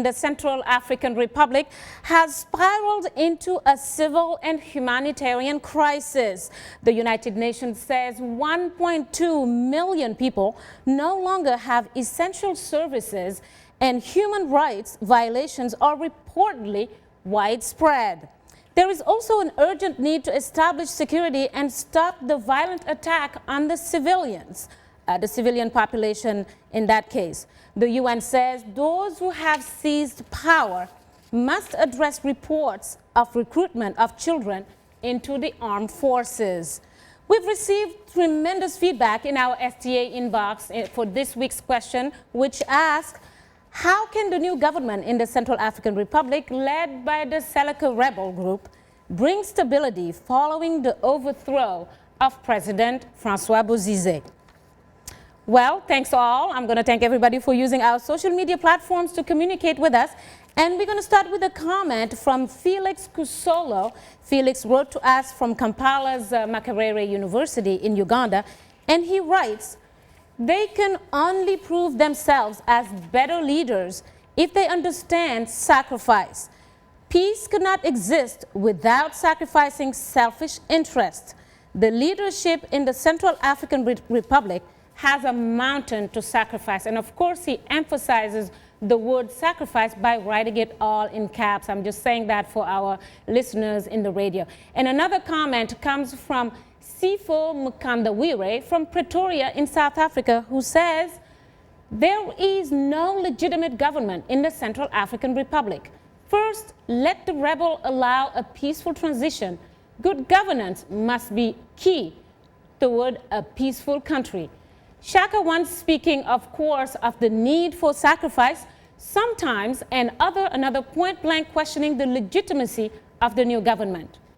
The Central African Republic has spiraled into a civil and humanitarian crisis. The United Nations says 1.2 million people no longer have essential services, and human rights violations are reportedly widespread. There is also an urgent need to establish security and stop the violent attack on the civilian population in that case. The UN says those who have seized power must address reports of recruitment of children into the armed forces. We've received tremendous feedback in our STA inbox for this week's question, which asks, how can the new government in the Central African Republic, led by the Seleka rebel group, bring stability following the overthrow of President Francois Bozizé? Well, thanks all. I'm going to thank everybody for using our social media platforms to communicate with us. And we're going to start with a comment from Felix Kusolo. Felix wrote to us from Kampala's Makerere University in Uganda. And he writes, they can only prove themselves as better leaders if they understand sacrifice. Peace cannot exist without sacrificing selfish interests. The leadership in the Central African Republic has a mountain to sacrifice. And of course, he emphasizes the word sacrifice by writing it all in caps. I'm just saying that for our listeners in the radio. And another comment comes from Sifo Mukandawire from Pretoria in South Africa, who says, there is no legitimate government in the Central African Republic. First, let the rebel allow a peaceful transition. Good governance must be key toward a peaceful country. Shaka once speaking, of course, of the need for sacrifice, sometimes, and another point-blank questioning the legitimacy of the new government.